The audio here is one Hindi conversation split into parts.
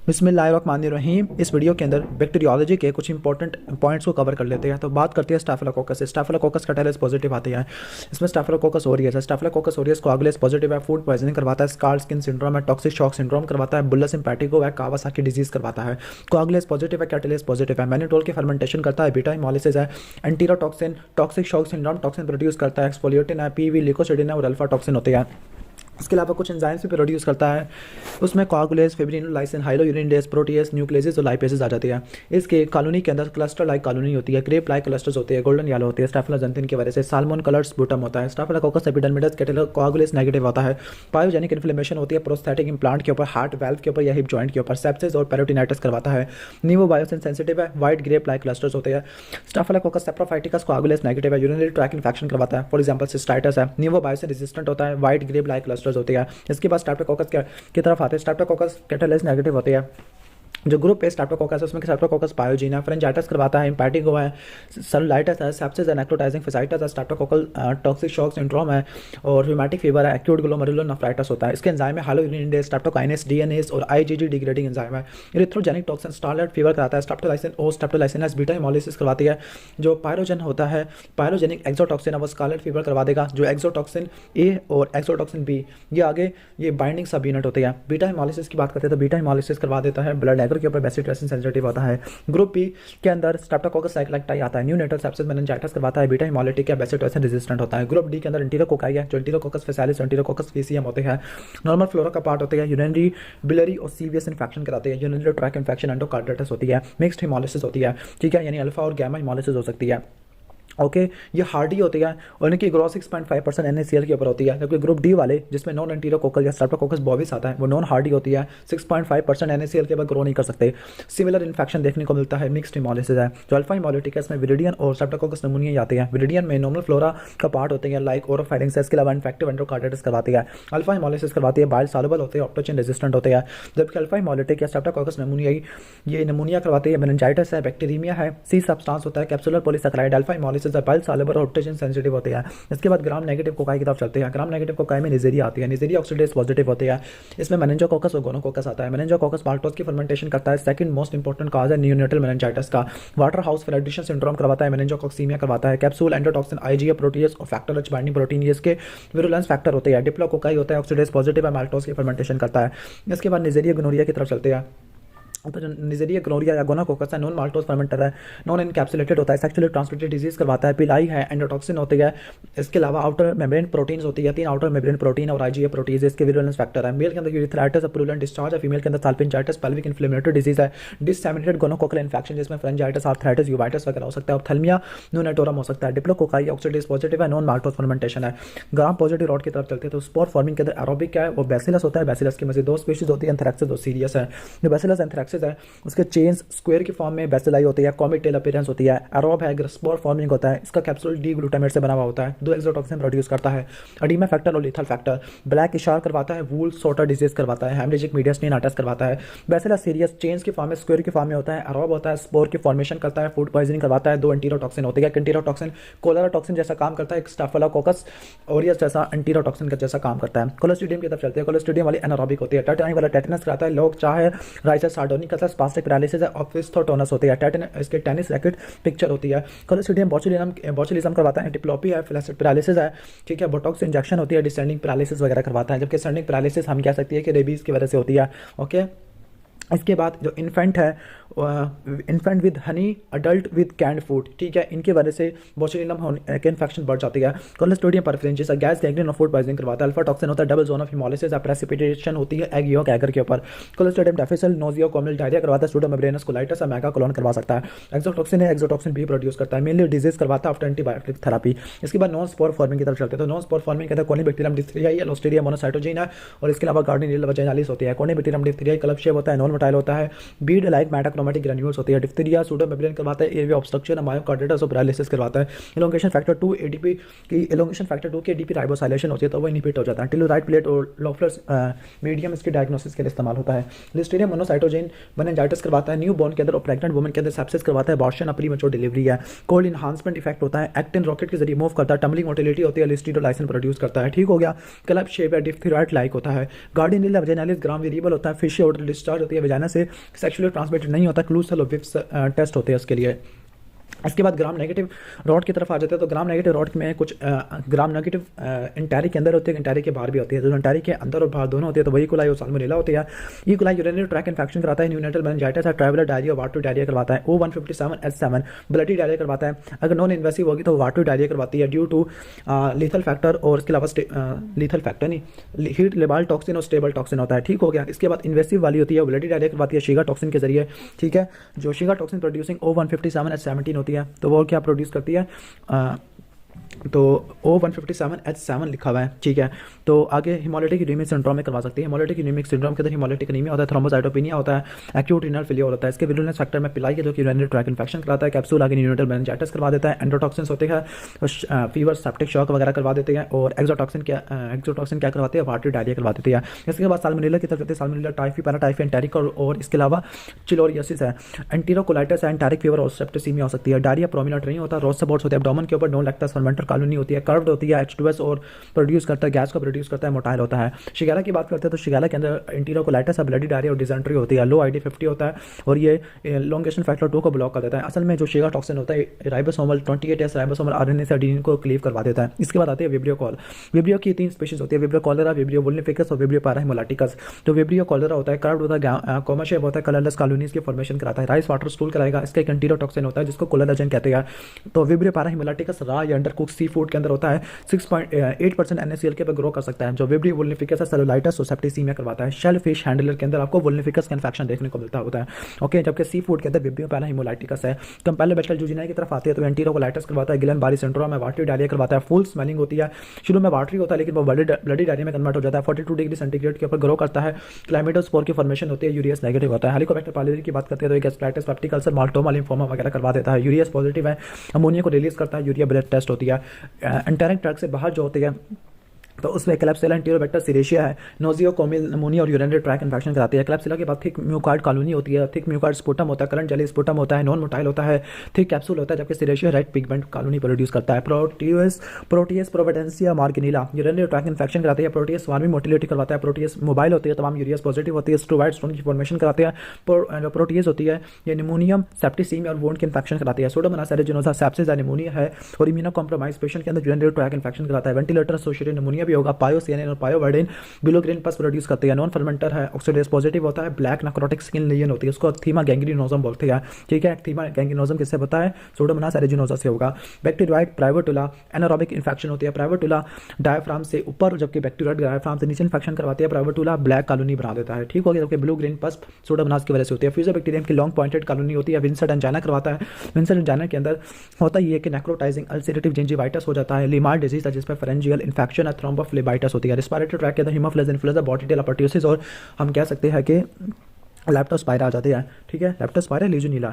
बिस्मिल्लाहिर्रहमानिर्रहीम। इस वीडियो के अंदर बैक्टीरियोलॉजी के कुछ इंपॉर्टेंट पॉइंट्स को कवर कर लेते हैं। तो बात करते हैं स्टाफिलोकोकस से। स्टाफिलोकोकस का टेलस पॉजिटिव आते हैं। इसमें स्टाफिलोकोकस ओरियस है। स्टाफिलोकोकस ओरियस कोआगुलेस पॉजिटिव है, फूड पॉइजनिंग करवाता है, स्कार स्किन सिंड्रोम है, टॉक्सिक शॉक सिंड्रोम करवाता है, बुल्ला सिम्पैटिको है, कावासाकी डिजीज करवाता है। कोआगुलेस पॉजिटिव है, कैटेलेस पॉजिटिव है, मैनिटोल की फर्मेंटेशन करता है, बीटा हिमोलिसिस है, enterotoxin, toxic shock syndrome toxin produce करता है, एक्सफोलिएटिन है, पीवी लिकोसिडिन है और अल्फा टॉक्सिन होते हैं। इसके अलावा कुछ एंजाइम्स भी प्रोड्यूस करता है। उसमें कोआगुलेज, फिब्रिनोल, लाइसिन, हाइलोयूरिनडेज, प्रोटीएस, न्यूक्लियसेस और लाइपेसेस आ जाती है। इसके कॉलोनी के अंदर क्लस्टर लाइक कॉलोनी होती है, क्रेप लाइक क्लस्टर्स होते हैं, गोल्डन येलो होती है। स्टाफिलोजेंथिन की वजह से साल्मोन कलर्ड स्पूटम होता है। स्टाफिलोकोकस एपिडर्मिडस कैटेलो कोआगुलेस नेगेटिव होता है। पायोजेनिक इन्फ्लेमेशन होती है प्रोस्थेटिक इम्प्लांट के ऊपर, हार्ट वाल्व के ऊपर या हिप जॉइंट के ऊपर। सेप्सिस और पेरोटिनाइटिस करवाता है। नीवोबायोसिन सेंसिटिव है, वाइट ग्रेप लाइक क्लस्टर्स होते हैं। स्टाफिलोकोकस सेप्रोफाइटिकस कोआगुलेस नेगेटिव है, यूरिनरी ट्रैक इन्फेक्शन करवाता है, फॉर एग्जांपल सिस्टाइटिस है। नीवोबायोसिन रेजिस्टेंट होता है, वाइट ग्रेप लाइक क्लस्टर्स होते हैं। इसके बाद स्ट्रेप्टोकोकस की तरफ आते हैं। स्ट्रेप्टोकोकस कैटेलेस नेगेटिव होती है। जो ग्रुप है स्ट्रेप्टोकोकस है उसमें स्ट्रेप्टोकोकस पायोजीन है, फ्रेंजाइटिस करवाता है, इम्पैटिगो है, सेलुलाइटिस है, सेप्सिस है, नेक्रोटाइजिंग फिसाइटिस है, स्ट्रेप्टोकोकल टॉक्सिक शॉक सिंड्रोम है और र्यूमेटिक फीवर है, एक्यूट ग्लोमेरुलर नेफ्राइटिस होता है। इसके एंजाइम में हाइलोयूरिनडेज, स्ट्रेप्टोकाइनेस, डीएनएस और आईजीजी डिग्रेडिंग एंजाइम है। इरिथ्रोजेनिक टॉक्सिन स्टार्लेट फीवर कराता है। स्ट्रेप्टोलाइसिन ओ स्ट्रेप्टोलाइसिनस बीटा हिमोलिसिस करवाती है। जो पायरोजन होता है, पायरोजेनिक एक्सोटॉक्सिन है, वो स्कारलेट फीवर करवा देगा। जो एक्सोटॉक्सिन ए और एक्सोटॉक्सिन बी ये आगे ये बाइंडिंग सब यूनिट होते हैं। बीटा हिमोलिसिस की बात करते हैं तो बीटा हिमोलिसिस करवा देता है, ब्लड एगर के ऊपर बेसिट्रेसिन सेंसिटिव होता है। ग्रुप बी के अंदर स्ट्रेप्टोकोकस साइक्लाइटाई आता है, न्यूनेटल सेप्सिस मेनिंजाइटिस करवाता है, बीटा हिमोलिटिक या बेसिट्रेसिन रेजिस्टेंट होता है। ग्रुप डी के अंदर एंटीरोकोकाई है, जो एंटीरोकोकस फेसालिस, एंटीरोकोकस फीसियम होते हैं, नॉर्मल फ्लोरा का पार्ट होते हैं, यूरिनरी, बिलियरी और सीवियस इन्फेक्शन कराते हैं, यूरिनरी ट्रैक इन्फेक्शन, एंडोकार्डिटिस होती है, मिक्स्ड हिमोलिसिस होती है, ठीक है, यानी अल्फा और गामा हिमोलिसिस हो सकती है। ओके ये हार्डी होती है और इनकी ग्रोथ 6.5% NaCl के ऊपर होती है, जबकि ग्रुप डी वाले जिसमें नॉन एंटीरोकोकल या स्ट्रेप्टोकोकस बॉविस आता है वो नॉन हार्डी होती है, 6.5% NaCl के ऊपर ग्रो नहीं कर सकते। सिमिलर इन्फेक्शन देखने को मिलता है, मिक्स्ड हिमोलिसिस है। जो अल्फा हिमोलिटिक है इसमें विरिडियन और स्ट्रेप्टोकोकस नमूनिया आते हैं। विरिडियन में नॉर्मल फ्लोरा का पार्ट होते हैं लाइक ओरोफायरिंग्स, इसके अलावा इन्फेक्टिव एंडोकार्डिटिस करवाती है। अल्फा हिमोलिसिस करवाती है, बाइल सॉल्युबल होते हैं, ऑप्टोचिन रेजिस्टेंट होते हैं, जबकि अल्फा हिमोलिटिक या स्ट्रेप्टोकोकस नमूनिया ये नमूनिया करवाती है, मेनिंजाइटिस है, बैक्टीरिया है, सी सब्सटेंस होता है, कैप्सुलर पॉलीसैकेराइड। अल्फा हिमोलिसिस है, बाइल सॉल्युबल ऑप्टोचिन सेंसिटिव होते हैं। इसके बाद ग्राम नेगेटिव कोकाई की तरफ चलते हैं। ग्राम नेगेटिव कोकाई में निजेरिया आती है, निजेरिया ऑक्सीडेज पॉजिटिव होते हैं। इसमें मेनिंजोकोकस और गोनोकोकस आता है। मेनिंजोकोकस माल्टोज की फर्मेंटेशन करता है, सेकंड मोस्ट इंपॉर्टेंट काज है नियोनेटल मेनिंजाइटिस का। वाटर हाउस फ्लडिशन सिंड्रोम करवाता है, मेनिंजोकोक्सीमिया करवाता है। कैप्सूल एंडोटॉक्सिन, आईजीए प्रोटीएस और फैक्टर एच बाइंडिंग प्रोटीन ये इसके विरुलेंस फैक्टर होते हैं। डिप्लोकोकाई होता है, ऑक्सीडेज पॉजिटिव है, माल्टोज की फर्मेंटेशन करता है। इसके बाद निजेरिया गोनोरिया की तरफ चलते हैं। तो जो निजेरिया ग्लोरिया या गोनोकोकस है, नॉन माल्टोज फर्मेंटर है, नॉन एनकैप्सुलेटेड होता है, सेक्सुअली ट्रांसमिटेड डिजीज करवाता है, पिलाई है, एंडोटॉक्सिन होती है। इसके अलावा आउटर मेम्ब्रेन प्रोटीन्स होती है, 3 आउटर मेम्ब्रेन प्रोटीन और आईजीए प्रोटीज इसके विरुलेंस फैक्टर है। मेल के अंदर यूरिथ्राइटिस, प्रूलेंट डिस्चार्ज है, फीमेल के अंदर साल्पिंजाइटिस, पेल्विक इन्फ्लेमेटरी डिजीज है, डिससेमिनेटेड गोनोकोकल इन्फेक्शन जिसमें फ्रेंजाइटिस, आर्थराइटिस, यूवाइटिस वगैरह हो सकता है, ऑप्थेल्मिया न्यूनेटोरम हो सकता है। डिप्लोकोकाई ऑक्सीडेज पॉजिटिव है, नॉन माल्टोज फर्मेंटेशन है। ग्राम पॉजिटिव रॉड की तरफ चलते हैं तो स्पोर फॉर्मिंग के अंदर एरोबिक है, वो बैसिलस होता है, बैसिलस की मजीद 2 स्पीशीज होती है, एंथ्रेक्सिस और सीरियस है। जो बैसिलस एंथ्रेक्सिस है उसके चेन्स स्क्वायर की फॉर्म में बेसिलाई होती है, कॉमिक टेल अपीयरेंस होती है। एरोब है, स्पोर फॉर्मिंग होता है, इसका कैप्सूल डी ग्लूटामेट से बना हुआ होता है, 2 एक्सोटॉक्सिन प्रोड्यूस करता है। एडीमा फैक्टर और लीथल फैक्टर, ब्लैक इशार करवाता है, वूल सोटर डिजीज करवाता है, हेमरेजिक मीडियास्टिनाइटिस करवाता है। बैसिलस सीरियस चेन्स की फॉर्म में स्क्वायर की फॉर्म में होता है, एरोब होता है, स्पोर की फॉर्मेशन करता है, फूड पॉइजनिंग करवाता है। 2 एंटीरोटॉक्सिन होते हैं, एंटीरोटॉक्सिन कोलेराटॉक्सिन जैसा काम करता है, एक स्टाफिलोकोकस ऑरियस जैसा एंटीरोटॉक्सिन का जैसा काम करता है। कोलोस्ट्रीडियम की तरफ चलते हैं। कोलोस्ट्रीडियम वाली एनारोबिक होती है, टेटानी वाला टेटनस कराता है, लोग चाहे राइसेस सार्डोनिक का स्पास्टिक पैरालिसिस है, ऑफिस्थोटोनस होती है, इसके टेनिस रैकेट पिक्चर होती है। कोलोस्ट्रीडियम बोचुलिज्म करवाता है, डिप्लोपी है, फ्लैसिड पैरालिसिस है, ठीक है, बोटॉक्स इंजेक्शन होती है, डिसेंडिंग पैरालिसिस वगैरह करवाता है, जबकि सेंडिंग पैरालिसिस हम कह सकते हैं कि रेबीज की वजह से होती है। ओके इसके बाद जो इन्फेंट है, infant with honey, adult with canned food, ठीक है, इनकी वजह से बोचुलिज्म के इन्फेक्शन बढ़ जाती है। कोलोस्ट्रीडियम परफरेंजिस गैस गैंग्रीन और फूड पॉइजनिंग करवाता है। अल्फा टॉक्सिन होता है, double zone of haemolysis, precipitation होती है एग योक एगर के ऊपर। कोलोस्ट्रीडियम डेफिसिट नोजियो कोमिल डायरिया करवाता है, सूडोमेम्ब्रेनस कोलाइटिस और मेगा कोलोन करवा सकता है। एक्सोटॉक्सिन है, एक्सोटॉक्सिन भी प्रोड्यूस करता है, मेनली डिजीज करवाता है आफ्टर एंटीबायोटिक थेरेपी। इसके बाद नॉन स्पोर फॉर्मिंग की तरफ चलते हैं। तो नॉन स्पोर फॉर्मिंग के अंदर कोनिबैक्टीरियम डिप्थीरिया या क्लोस्ट्रीडियम मोनोसाइटोजेन है और इसके अलावा गार्डिनियल वजाइनालिस होती है। कोनिबैक्टीरियम डिप्थीरिया कलब शेप होता है, नॉन मोटाइल होता है, बीड लाइक मेटाक्रोमेटिक ग्रेन्यूल्स होती है। डिप्थीरिया सूडोमेम्ब्रेन करवाता है, एवी ऑब्स्ट्रक्शन, मायोकार्डिटिस और पैरालिसिस करवाता है। इलोंगेशन फैक्टर 2 एडीपी की इलोंगेशन फैक्टर 2 की एडीपी राइबोसाइलेशन होती है तो वो इनहिबिट हो जाता है। टेलोराइट प्लेट और लोफ्लर मीडियम इसके डायग्नोसिस के लिए इस्तेमाल होता है। लिस्टीरियम मोनोसाइटोजेन मेनिंजाइटिस करवाता है, न्यू बॉर्न के अंदर और प्रेग्नेंट वुमन के अंदर सेप्सिस करवाता है, अबॉर्शन और प्रीमेच्योर डिलीवरी है। कोल्ड इनहांसमेंट इफेक्ट होता है, एक्टिन रॉकेट के जरिए मूव करता है, टम्बलिंग मोटिलिटी होती है, लिस्टीरोलाइसिन प्रोड्यूस करता है, ठीक हो गया। क्लब शेप है, डिप्थीरॉइड लाइक होता है। गार्डिनियल वजाइनालिस ग्राम वेरिएबल होता है, फिशी ऑर्डर डिस्चार्ज होती है, वजाना से सेक्सुअली ट्रांसमिटेड नहीं होता, क्लूसल और विप्स टेस्ट होते हैं उसके लिए। इसके बाद ग्राम नेगेटिव रॉड की तरफ आ जाते हैं। तो ग्राम नेगेटिव रॉड में कुछ ग्राम नेगेटिव इंटैरी के अंदर होती है, इंटैरी के बाहर भी होती है। जो इंटैरी के अंदर और बाहर दोनों होती है, तो वही कोलाई और साल्मोनेला होती है। ये कोलाई यूरिनरी ट्रैक इन्फेक्शन कराता है, न्यूनेटल मेनिंजाइटिस है, ट्रैवलर डायरिया, वाटू डायरिया करवाता है। O157H7 ब्लडी डायरिया करवाता है। अगर नॉन इन्वेसिव होगी तो वाटू डायरिया करवाती है ड्यू टू लीथल फैक्टर, और इसके अलावा लीथल फैक्टर नहीं, हीट लेबाल टॉक्सिन और स्टेबल टॉक्सिन होता है। ठीक हो गया। इसके बाद इन्वेसिव वाली होती है, वो ब्लडी डायरिया करवाती है शिगा टॉक्सिन के जरिए। ठीक है, जो शिगा टॉक्सिन प्रोड्यूसिंग O157H17 होती है, तो वो क्या प्रोड्यूस करती है, तो O157H7 लिखा हुआ है। ठीक है, तो आगे हिमोलिटिक एनीमिक सिंड्रोम में करवा सकती है। हिमोलिटिक एनीमिक सिंड्रोम के अंदर हिमोलिटिक एनीमिया होता है, थ्रोम्बोसाइटोपेनिया होता है, एक्यूट रीनल फेलियर होता है। इसके विरुलेंस फैक्टर में पिलाई है जो कि यूरिनरी ट्रैक इन्फेक्शन कराता है, कैप्सूल आगे न्यूनेटल मेनिंजाइटिस करवा देता है, एंडोटॉक्सिन्स होते हैं, फीवर सेप्टिक शॉक वगैरह करवा देते हैं, और एक्सोटॉक्सिन क्या करवाते हैं, वाटरी डायरिया करवा देती है। इसके बाद साल्मोनेला की तरफ जाते हैं। साल्मोनेला टाइफी, पैराटाइफी, एंटेरिक और इसके अलावा चिलोरियासिस है, एंटीरोकोलाइटिस है, एंटेरिक फीवर और सेप्टिसीमिया हो सकती है। डायरिया प्रोमिनेंट नहीं होता, रोज सपोर्ट्स होते हैं एब्डोमेन के ऊपर, नो लैक्टस फर्मेंटर कॉलोनी होती है, कर्व्ड होती है, H2S और प्रोड्यूस करता है, गैस को प्रोड्यूस करता है, मोटाइल होता है। शिगाला की बात करते हैं तो शिगाला के अंदर एंटीरोकोलाइटिस है, ब्लडी डायरिया और डिसेंट्री होती है, लो ID50 होता है, और ये एलोंगेशन फैक्टर 2 को ब्लॉक कर देता है। असल में जो शिगा टॉक्सिन होता है राइबोसोमल 28S राइबोसोमल RNA से एडेनिन को क्लीव करवा देता है। इसके बाद आते हैं विब्रियो कॉल। विब्रियो की 3 स्पीशीज होती है, विब्रियो कॉलेरा, विब्रियो वुल्निफिकस और विब्रियो पैराहिमोलाटिकस। तो विब्रियो कॉलेरा होता है, कर्व्ड होता है, कोमा शेप होता है, कलरलेस कॉलोनीज की फॉर्मेशन कराता है, राइस वाटर स्टूल कराएगा। इसका एक एंटीरोटॉक्सिन होता है जिसको कोलाजन कहते हैं। तो विब्रियो पैराहिमोलाटिकस रॉ या अंडरकुक सी फूड के अंदर होता है, 6.8% NaCl के पर ग्रो कर सकता है। जो विब्रियो वुल्निफिकस है सेलुलाइटिस और सेप्टिसीमिया करवाता है। शेल फिश हैंडलर के अंदर आपको वुल्निफिकस का इन्फेक्शन देखने को मिलता होता है। ओके, जबकि सी फूड के अंदर विब्रियो पैराहिमोलाइटिकस है। कैम्पेलोबैक्टर जूजिनाई की तरफ आते हैं तो एंटीरोकोलाइटिस करवाता है, गिलन बारी सिंड्रोम है, वाटरी डायरिया करवाता है, फुल स्मेलिंग होती है, शुरू में वाटरी होता है लेकिन वो ब्लडी डायरिया में कन्वर्ट हो जाता है, 42 डिग्री सेंटीग्रेड के ऊपर ग्रो करता है, क्लाइमेटोस्पोर की फॉर्मेशन होती है, यूरियस नेगेटिव होता है। हेलिकोबैक्टर पाइलोरी की बात करते हैं तो गैस्ट्राइटिस, पेप्टिक अल्सर, माल्टोमा, लिम्फोमा वगैरह करवा देता है। यूरियस पॉजिटिव है, अमोनिया को रिलीज करता है, यूरिया ब्लड टेस्ट होती है। एंटेरिक ट्रैक से बाहर जो होती है तो उसमें क्लैप्सिला, एंटीरोबैक्टर सीरेशिया है, नोजियोकोमिल निमोनिया और यूरिनरी ट्रैक इन्फेक्शन कराती है। क्लैप्सिला के बाद थिक म्यूकार्ड कॉलोनी होती है, थिक म्यूकार्ड स्पुटम होता है, करंट जेली स्पुटम होता है, नॉन मोटाइल होता है, थिक कैप्सूल होता है, जबकि Serratia red pigment colony produce करता है। Proteus Providencia Morganella urinary tract infection कराती है। प्रोटीएस वार्मी मोटिलिटी करवाता है, प्रोटीएस मोबाइल होती है, तमाम यूरियस पॉजिटिव होती है, स्ट्रोवाइड स्टोन की फॉर्मेशन कराते हैं। प्रोटीएस होती है ये निमोनियम, सेप्टिसीमिया और वोंड की इन्फेक्शन कराती है। सोडोमोनास एरिजिनोसा सेप्सिस या निमोनिया है और इम्यूनो कॉम्प्रोमाइज पेशेंट के अंदर यूरिनरी ट्रैक इन्फेक्शन कराता है। वेंटिलेटर एसोसिएटेड निमोनिया भी होगा। पायोसिएनिन और पायोवर्डिन बिलोग्रीन पस प्रोड्यूस करते हैं। नॉन फर्मेंटर है, ऑक्सीडेज पॉजिटिव होता है, ब्लैक नेक्रोटिक स्किन लेजन होती है, उसको थीमा गैंग्रीनोसम बोलते हैं। ठीक है, थीमा गैंग्रीनोसम किससे होता है, सोडोमोनास एरिजिनोसा से होगा। बैक्टीरियोइड प्राइवेटुला एनारोबिक इन्फेक्शन होती है। प्राइवेटुला डायफ्राम से ऊपर जबकि बैक्टीरियोइड डायफ्राम से नीचे इन्फेक्शन करवाती है। प्राइवेटुला ब्लैक कॉलोनी बना देता है। ठीक हो गया, जबकि ब्लू ग्रीन पस सोडोमोनास की वजह से होती है। फ्यूजोबैक्टीरियम की लॉन्ग पॉइंटेड कॉलोनी होती है। विंसेंट एंजाइना करवाता है। विंसेंट एंजाइना के अंदर होता ही है कि नेक्रोटाइजिंग अल्सरेटिव जिंजिवाइटिस हो जाता है। लिमार डिजीज है जिसमें फेरेंजियल इन्फेक्शन है, थ्रोम्बोफ्लेबाइटिस होती है। रेस्पिरेटरी ट्रैक के अंदर हीमोफिलस इन्फ्लुएंजा, बॉटिटिला पर्ट्यूसिस और हम कह सकते हैं कि लैप्टोस्पायरा आ जाते हैं। ठीक है, लैप्टोस्पायरा लीजोनीला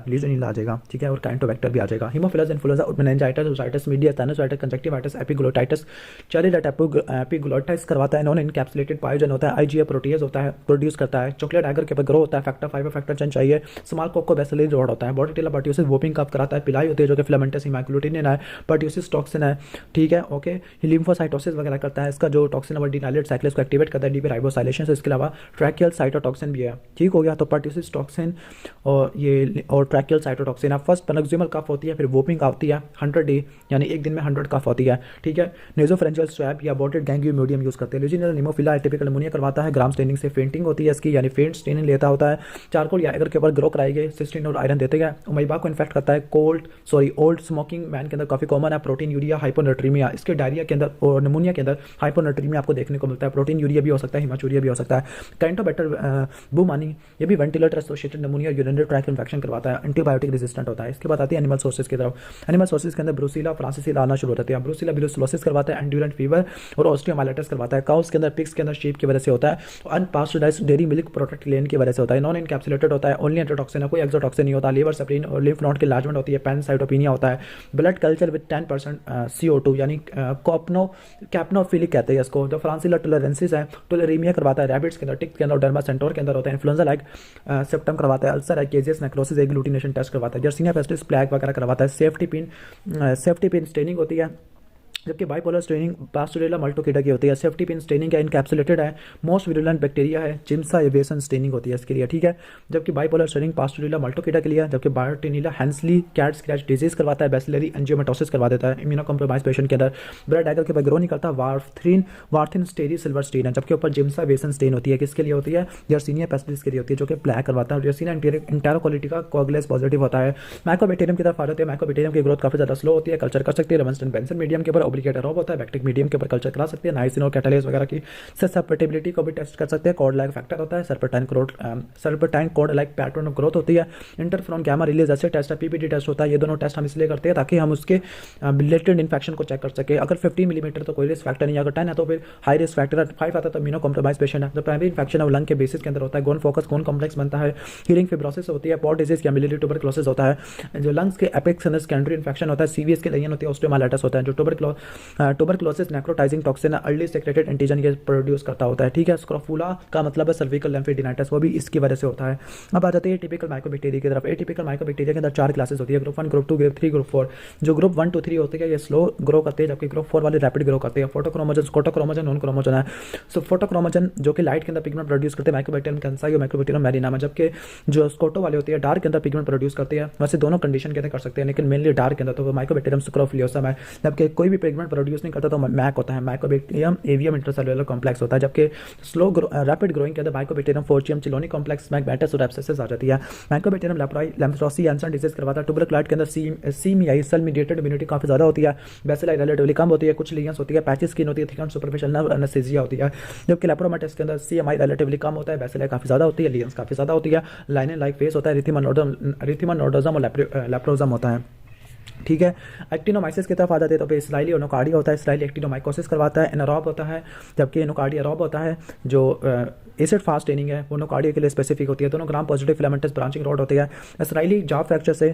आ जाएगा। ठीक है, और कैंटोबैक्टर भी आ जाएगा। Haemophilus influenzae, meningitis, otitis media, sinusitis, conjunctivitis, epiglottitis, cherry red epiglottitis करवाता है। नॉन इनकैप्सुलेटेड पायोजन होता है। IgA प्रोटीज होता है, प्रोड्यूस करता है। चॉकलेट एगर के ऊपर ग्रो होता है। फैक्टर 5 फैक्टर 10 चाहिए। स्मॉल कोको बेसिलरी रोड होता है। बॉटिटिला पर्ट्यूसिस वोपिंग कप कराता है। पिलाई होती है जो कि फिलामेंटस हिमाग्लूटिनिन है। पर्ट्यूसिस टॉक्सिन है। ठीक है, ओके, लिम्फोसाइटोसिस वगैरह करता है। इसका जो टॉक्सिन है डिनाइलेट साइक्लेस को एक्टिवेट करता है, डीपी राइबोसाइलेशन से। इसके अलावा ट्रैकियल साइटोटॉक्सिन भी है। ठीक हो गया, तो पर्ट्यूसिस टॉक्सिन और ये और ट्रैकियल साइटोटॉक्सिन है। फर्स्ट पेनक्सिमल कफ होती है, फिर वोपिंग आती है 100 डे यानी एक दिन में 100 कफ होती है। ठीक है, नेजोफरेंजियल स्वैब या बॉटेड गैंग्लियो मीडियम यूज करते हैं। ल्यूजिनल निमोफिला एटिपिकल निमोनिया करवाता है। ग्राम स्टेनिंग से फेंटिंग होती है इसकी, यानी फेंट स्टेनिंग लेता होता है। चारकोल या एगर के ऊपर ग्रो कराएंगे, सिस्टीन और आयरन देते हैं। उमैबा को इन्फेक्ट करता है। ओल्ड स्मोकिंग मैन के अंदर काफी कॉमन है। प्रोटीन यूरिया, हाइपोनेट्रीमिया, इसके डायरिया के अंदर और निमोनिया के अंदर हाइपोनेट्रीमिया आपको देखने को मिलता है। प्रोटीन यूरिया भी हो सकता है, हिमाचूरिया भी हो सकता है। कैंटोबैक्टर बुमानी ये भी ventilator associated pneumonia urinary tract infection करवाता है। एंटीबायोटिक रेजिस्टेंट होता है। इसके बाद आती है एनिमल सोर्सेज की तरफ। एनिमल सोर्सेज के अंदर ब्रूसिला फ्रांसीसी आना शुरू होता है। ब्रूसिला ब्रूसिलोसिस करवाता है। एंड्यूरेंट फीवर और ऑस्टियोमाइलिटिस करवाता है। काउस के अंदर, पिग्स के अंदर शीप की वजह से होता है। अनपास्चराइज्ड डेयरी मिल्क प्रोडक्ट लेन की वजह से होता है। नॉन इनकैप्सुलेटेड होता है। ओनली एंटीटॉक्सिन है, कोई एक्सोटॉक्सिन नहीं होता। लीवर सेप्टिन और लिम्फ नोड की लार्जमेंट होती है। पैनसाइटोपिनिया होता है। ब्लड कल्चर विद 10% CO2 यानी कैप्नोफिलिक कहते हैं इसको। जो फ्रांसिला टोलेरेंसिस है, टोलेरीमिया करवाता है। रैबिट्स के अंदर, टिक्स के अंदर, डर्मा सेंटोर के अंदर होता है। इन्फ्लुएंजा लाइक सिम्पटम करवाता है। अल्सर है, केजियस नेक्रोसिस, एग्लूटिनेशन टेस्ट करवाता है। जर्सीनिया पेस्टिस प्लैग वगैरह करवाता है। सेफ्टी पिन स्टेनिंग होती है। जबकि बाइपोलर स्टेनिंग पास्टोरेला मल्टोकिटा की होती है। सेफ्टी पिन स्टेनिंग है, इनकैप्सुलेटेड है, मोस्ट विरुलेंट बैक्टीरिया है, जिम्सा एविएशन स्टेनिंग होती है इसके लिए, ठीक है। जबकि बाइपोलर स्टेनिंग पास्टोरेला मल्टोकिटा के लिए, जबकि बायोटिनिला हैंसली कैट स्क्रैच डिजीज करवाता है, बैसिलरी एंजियोमेटोसिस करवा देता है इम्यूनो कॉम्प्रोमाइज पेशेंट के अंदर। ब्लड एगल के ऊपर ग्रो नहीं करता, वार्थिन स्टेरी सिल्वर स्टेन है। जबकि ऊपर जिम्सा एविएशन स्टेन होती है, किसके लिए होती है? यर्सीनिया पेस्टिस के लिए होती है, जो कि प्लैक करवाता है। यर्सीनिया इंटेरोकोलिटी का कोगुलेस पॉजिटिव होता है। माइकोबैक्टीरियम की तरफ आ जाते हैं। माइकोबैक्टीरियम की ग्रोथ काफी ज्यादा स्लो होती है, कल्चर कर सकती है। रेजिस्टेंट बेंसन मीडियम के ऊपर ओब्लिगेट रॉब होता है, बैक्टीरिक मीडियम के ऊपर कल्चर करा सकते हैं। नाइसिन और कैटालेज वगैरह की ससेप्टेबिलिटी को भी टेस्ट कर सकते हैं। कॉर्ड लाइक फैक्टर होता है, serpentine cord like pattern of growth होती है। इंटरफेरॉन गामा रिलीज ऐसे टेस्ट है, पीपीडी टेस्ट होता है। ये दोनों टेस्ट हम इसलिए करते हैं ताकि हम उसके रिलेटेड इन्फेक्शन को चेक कर सके। अगर 50 मिलीमीटर तो कोई रिस्क फैक्टर नहीं है, अगर 10 है तो फिर हाई रिस्क फैक्टर है, 5 आता है तो इम्यूनो कॉम्प्रोमाइज पेशेंट है। जो प्राइमरी इन्फेक्शन है वो लंग के बेसिस के अंदर होता है, गोन फोकस गोन कॉम्प्लेक्स बनता है, हीलिंग फिब्रोसिस होती है, पॉट डिजीज या मिलियरी ट्यूबरक्लोसिस होता है। जो लंग्स के एपेक्स अंदर सेकेंडरी इन्फेक्शन होता है, सीवीएस के लेयन होती है, ऑस्टियोमाइलाइटिस होता है। जो tuberculosis necrotizing toxin early secreted antigen के प्रोड्यूस करता होता है, ठीक है। स्क्रोफुला का मतलब है सर्विकल लिम्फेडिनाइटिस, वो भी इसकी वजह से होता है। अब आ जाते हैं टिपिकल माइकोबैक्टीरिया की तरफ। एटिपिकल माइकोबैक्टीरिया के अंदर 4 क्लासेस होती है, ग्रुप 1, ग्रुप 2, ग्रुप 3, ग्रुप 4। जो ग्रुप 1 to 3 होती है ये स्लो ग्रो करते हैं, जबकि ग्रुप 4 वाले रैपिड ग्रो करते हैं। फोटोक्रोमोजन, स्कोटोक्रोमोजन, नॉन क्रोमोजन है। सो फोटोक्रोमोजन जो कि लाइट के अंदर पिगमेंट प्रोड्यूस करते हैं, माइकोबैक्टीरियम कैंसाई और माइकोबैक्टीरियम मैरिनामा। जबकि जो स्कोटो वाले होती है डार्क के अंदर पिगमेंट प्रोड्यूस करते हैं। वैसे दोनों कंडीशन के अंदर कर सकते हैं, लेकिन मेनली डार्क के अंदर तो माइकोबैक्टीरियम स्क्रोफिलियोसम है। जबकि कोई भी पिगमेंट प्रोड्यूस नहीं करता तो मैक होता है, माइकोबैक्टीरियम एवियम इंटरसेलुलर कॉम्प्लेक्स होता है। जबकि स्लो रैपिड ग्रोइंग के अंदर माइकोबैक्टीरियम फोर्चियम चिलोनी कॉम्प्लेक्स, मैकबैटस और एब्सेसिस आ जाती है। माइकोबैक्टीरियम लैम्प्रोसी एंसन डिजीज करवाता है। ट्यूबरक्लाइट के अंदर सीमियाई सेल मीडिएटेड इम्यूनिटी काफी ज्यादा होती है, बेसिलाई रिलेटिवली कम होती है, कुछ लीजन्स होती है, पैची स्किन होती है, thick and superficial nerve anaesthesia होती है। जबकि लेप्रोमाटिस के अंदर सीएमआई रिलेटिवली कम होता है, बेसिलाई काफी ज्यादा होती है, लीजन्स काफी ज्यादा होती है, लाइनन लाइक फेस होता है, रिथिमा नोडोजम और लेप्रोजम होता है, ठीक है। एक्टिनोमाइसिस की तरफ आ जाते हैं तो फिर इसराइली ओनोकार्डिया होता है, इसराइली एक्टिनोमाइकोसिस करवाता है। एनारोब होता है, जबकि एनोकार्डिया रॉब होता है। जो एसिड फास्ट ट्रेनिंग है वो ओनोकार्डिया के लिए स्पेसिफिक होती है। दोनों gram positive filamentous branching road होती है। इसराइली जॉ फ्रैक्चर से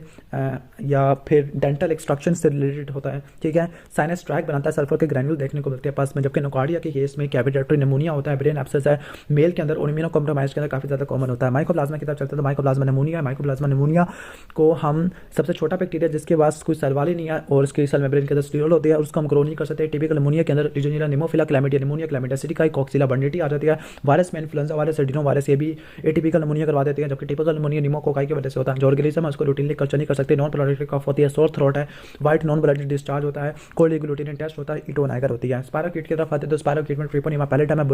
या फिर डेंटल एक्सट्रक्शन से रिलेटेड होता है, ठीक है। साइनस ट्रैक बनाता है, सल्फर के ग्रैन्यूल देखने को मिलते हैं पास में। जबकि एनोकार्डिया के केस में कैविटेटरी निमोनिया होता है, ब्रेन एब्सेस है, मेल के अंदर और इम्यूनो कॉम्प्रोमाइज के अंदर काफी ज्यादा कॉमन होता है। माइकोप्लाज्मा की तरफ चलते हैं तो माइकोप्लाज्मा निमोनिया, माइकोप्लाज्मा निमोनिया को हम सबसे छोटा बैक्टीरिया जिसके पास कोई सेल वाली नहीं है और उसके सेल मेम्ब्रेन के अंदर स्टीरोल होती है और उसको हम ग्रो नहीं कर सकते। टिपिकल निमोनिया के अंदर लीजियोनेला निमोफिला, क्लैमिडिया निमोनिया, क्लैमिडिया सिटिकाई, कॉक्सिला बर्निटी आ जाती है। वायरस में इन्फ्लुएंजा वायरस, एडिनो वायरस, ये भी एटिपिकल निमोनिया करवा देते हैं। जबकि टिपिकल निमोनिया निमोकोकाई की वजह से होता है। जो ऑर्गेनिज्म है उसको रूटीनली कल्चर नहीं कर सकते। नॉन प्रोडक्टिव कफ होती है, सोर थ्रोट है, व्हाइट नॉन ब्लडेड डिस्चार्ज होता है, कोल्ड एग्लूटिनियन टेस्ट होता है, इटोनाइगर होती है। स्पायरोकीट की तरफ आते हैं तो स्पायरोकीट में ट्रिपोनिमा पैलेटम है,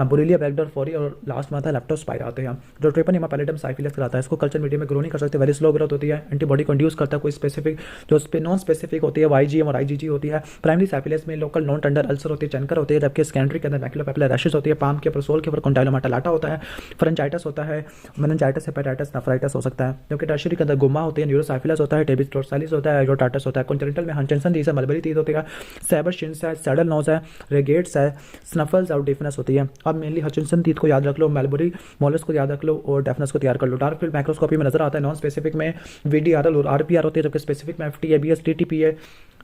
बुरिलिया बैक्टर फोरी और लास्ट में आता है लेप्टोस्पाइरा आते हैं। जो ट्रिपोनिमा पैलेटम साइफिलिस कराता है, इसको कल्चर मीडियम में ग्रो नहीं कर सकते, वेरी स्लो ग्रोथ होती है, एंटीबॉडी को इंड्यूस करता है। कोई स्पेसिफिक जो नॉन स्पेसिफिक होती है वाईजीएम और आईजीजी होती है। प्राइमरी साइफिलिस में लोकल नॉन टेंडर अल्सर होती है, चनकर होती है। जबकि सेकेंडरी के अंदर मैक्युलोपैपुलर रैशेस होती है, पाम के ऊपर, सोल के ऊपर कॉन्टाइलोमाटा होता है, फ्रेंचाइटिस होता है, मेनिंजाइटिस, हेपेटाइटिस, नेफ्राइटिस हो सकता है। जबकि टर्शियरी के अंदर गुम्मा होती है, न्यूरोसाइफिलिस होता है, टेबिस टोर्सालिस होता है, एरोटाइटिस होता है। कॉन्जेनिटल में हंटिंगटन डिजीज है, मलबरी तीत होती है, सैबर शिन्स है, सैडल नोज है, रेगेट्स है, स्नफल्स और डिफनेस होती है। अब मेनली हचिंसन तीत को याद रख लो, मलबरी मोलस को याद रख लो और डेफनेस को तैयार कर लो। डार्क फील्ड माइक्रोस्कोपी में नजर आता है। नॉन स्पेसिफिक में वीडीआरएल और आरपीआर होती है, जबकि स्पेसिफिक में एफटीएबीएस, टीटीपीए,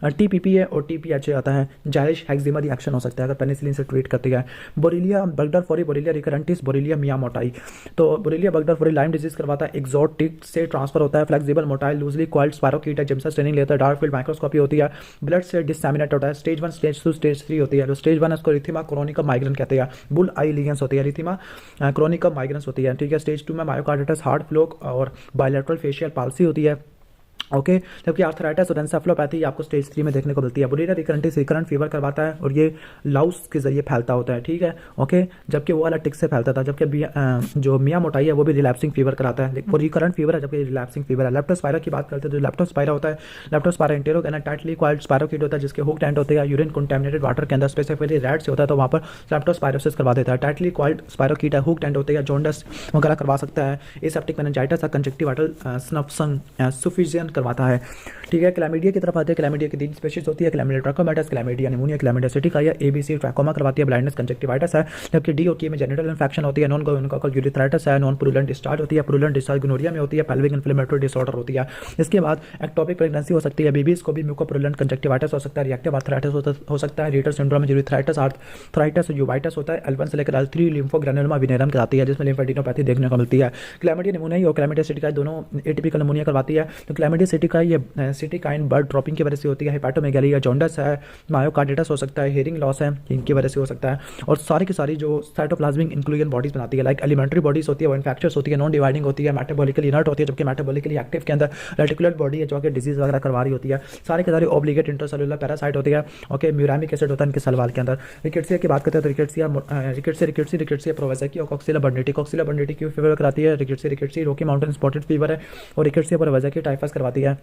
टीपीपीए और टीपीएचए आता है। जायरिश हेक्जिमा रिएक्शन हो सकता है अगर पेनिसिलिन से ट्रीट करती है। बोरिलिया बगडर फोरी, बोरिलिया रिकरेंटिस, बोरिलिया मियामोटाई। तो बोरिलिया बगडर फोरी लाइम डिजीज करवाता है, एक्सोटिक से ट्रांसफर होता है, फ्लेक्सिबल मोटाइल लूजली कॉइल्ड स्पायरोकीट है, जिम्सा स्टेनिंग लेता है, डार्क फील्ड माइक्रोस्कोपी होती है, ब्लड से डिससेमिनेट होता है। स्टेज 1, स्टेज 2, स्टेज 3 होती है। जो स्टेज 1 है उसको रिथिमा क्रोनिकम माइग्रेन कहते हैं, बुल आई लीगन्स होती है, रिथिमा क्रोनिकम माइग्रेंस होती है, ठीक है। स्टेज 2 में मायोकार्डिटिस, हार्ट फ्लोक और बायलैटरल फेशियल पाल्सी होती है, ओके। जबकि आर्थराइटिस और एंसेफेलोपैथी आपको स्टेज 3 में देखने को मिलती है। बुलिया रिकरेंटिस रिकरेंट फीवर करवाता है और ये लाउस के जरिए फैलता होता है, ठीक है, ओके। जबकि वो वाला टिक से फैलता था। जबकि जो मियामोटाई है वो भी रिलैप्सिंग फीवर कराता है, वो रिकरेंट फीवर है जबकि रिलैप्सिंग फीवर है। लेप्टोस्पायरा की बात करते हैं तो लेप्टोस्पायरा होता है, लेप्टोस्पायरा इंटेरोगेना टाइटली कॉइल्ड स्पायरोकीट होता है, जिसके हुक एंड होते हैं। यूरिन कंटामिनेटेड वाटर के अंदर स्पेसिफिकली रेड से होता है तो वहाँ पर लेप्टोस्पायरोसिस करवा देता है। टाइटली कॉइल्ड स्पायरोकीट है, हुक एंड होते हैं, जॉन्डिस वगैरह करवा सकता है। एसेप्टिक मेनिंजाइटिस, कंजक्टिवाइटल सफिशिएंट करवाता है, ठीक है। क्लैमिडिया की तरफ आते हैं। क्लैमिडिया की 3 स्पीशीज होती है, Chlamydia trachomatis, Chlamydia pneumoniae, Chlamydia psittaci. ABC trachoma करवाती है, ब्लाइंडनेस, कंजक्टिवाइटिस है। जबकि डी और के में जेनिटल इन्फेक्शन होती है, नॉन गोनोकॉकल यूरिथ्राइटिस है, नॉन पुरुलेंट डिस्चार्ज होती है, पुरुलेंट डिस्चार्ज गोनोरिया में होती है, पेल्विक इन्फ्लेमेटरी डिसऑर्डर होती है। इसके बाद एक्टोपिक प्रेगनेंसी हो सकती है, बेबीज को भी म्यूकोपुरुलेंट कंजक्टिवाइटिस हो सकता है, रिएक्टिव आर्थराइटिस हो सकता है, रीटर सिंड्रोम में यूरिथ्राइटिस, आर्थराइटिस और यूवाइटिस होता है। L1 से लेकर L3 लिम्फोग्रेनुलोमा विनेरम कराती है, जिसमें लिम्फेडिनोपैथी देखने को मिलती है। क्लैमिडिया निमोनिया और क्लैमिडिया सिटिकाया दोनों एटिपिकल निमोनिया करवाती है। तो क्लैमिडिया पहली सिटिकाइन ये सिटिकाइन ब्लड ड्रॉपिंग की वजह से होती है, हेपाटोमेगाली या जॉन्डिस है, मायोकार्डिटिस हो सकता है, हेयरिंग लॉस है, इनकी वजह से हो सकता है। और सारी की सारी जो साइटोप्लाज्मिक इंक्लूजन बॉडीज बनाती है, लाइक एलिमेंट्री बॉडीज होती है वो इन्फेक्शस होती है, नॉन डिवाइडिंग होती है, मेटाबॉलिकली इनर्ट होती है, जबकि मेटाबॉलिकली एक्टिव के अंदर रेटिकुलर बॉडी है जो कि डिजीज वगैरह करवा रही होती है। सारे के सारे ऑब्लिगेट इंटरसेलुलर पैरासाइट होती है। ओके, म्यूरामिक एसिड होता है इनके सलवाल के अंदर। रिकेट्सिया की बात करते हैं तो रिकेट्सिया प्रोवेज़ा की कॉक्सिला बर्निटी की फीवर कराती है। Rickettsia Rocky mountain spotted fever है और रिकेट्सिया प्रोवेज़ा की टाइफस करवाती है।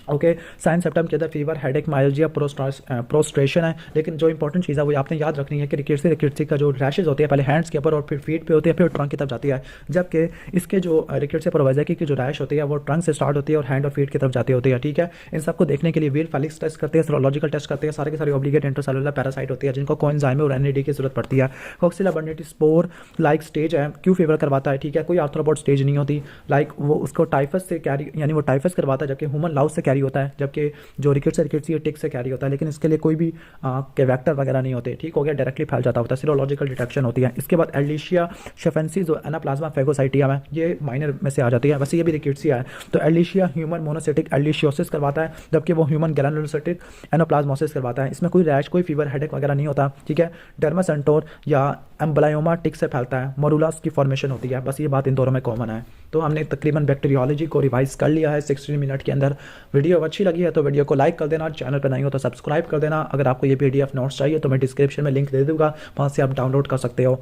ओके, साइन सिम्टम के अंदर फीवर, हेडेक, माइल्जिया, प्रोस्ट्रेशन है। लेकिन जो इंपॉर्टेंट चीज़ है वो आपने याद रखनी है कि रिकेट्सी का जो रैशेज होते हैं पहले हैंड्स के ऊपर और फिर फीट पे होते हैं, फिर ट्रंक की तरफ जाती है। जबकि इसके जो रिकेट्सिया प्रोवेज़ा की जो रैश होती है वो ट्रंक से स्टार्ट होती है और हैंड और फीट की तरफ जाती होती है। ठीक है, इन सबको देखने के लिए वील फेलिक्स टेस्ट करते हैं, सीरोलॉजिकल टेस्ट करते हैं। सारे के सारे ऑब्लिगेट इंटरसेलुलर पैरासाइट होती है जिनको कोएंजाइम और एनएडी की जरूरत पड़ती है। कॉक्सिला बर्निटी स्पोर लाइक स्टेज है, क्यों फीवर करवाता है? ठीक है, कोई आर्थ्रोपॉड स्टेज नहीं होती, लाइक वो उसको टाइफस से कैरी, यानी वो टाइफस करवाता है, जबकि ह्यूमन लाउस से कैरी होता है, जबकि जो रिकेट्स ये टिक से कैरी होता है। लेकिन इसके लिए कोई भी के वेक्टर वगैरह नहीं होते। ठीक हो गया, डायरेक्टली फैल जाता होता है, सीरोलॉजिकल डिटेक्शन होती है। इसके बाद एलिशिया शेफेंसी जो एनाप्लाज्मा फेगोसाइटियम है ये माइनर में से आ जाती है, वैसे ये भी रिकेट्सिया है। तो एलिशिया ह्यूमन मोनोसिटिक एलिशियोसिस करवाता है, जबकि वो ह्यूमन ग्रैनुलोसिटिक एनाप्लाज्मोसिस करवाता है। इसमें कोई रैश, कोई फीवर, हेडेक वगैरह नहीं होता। ठीक है, डर्मासेंटोर या एम्ब्लायोमा टिक से फैलता है, मोरुलास की फॉर्मेशन होती है। बस ये बात इन दोनों में कॉमन है। तो हमने तकरीबन बैक्टीरियोलॉजी को रिवाइज कर लिया है 16 मिनट के अंदर। वीडियो अच्छी लगी है तो वीडियो को लाइक कर देना, चैनल पर नहीं हो तो सब्सक्राइब कर देना। अगर आपको ये PDF नोट्स चाहिए तो मैं डिस्क्रिप्शन में लिंक दे दूँगा, वहाँ से आप डाउनलोड कर सकते हो।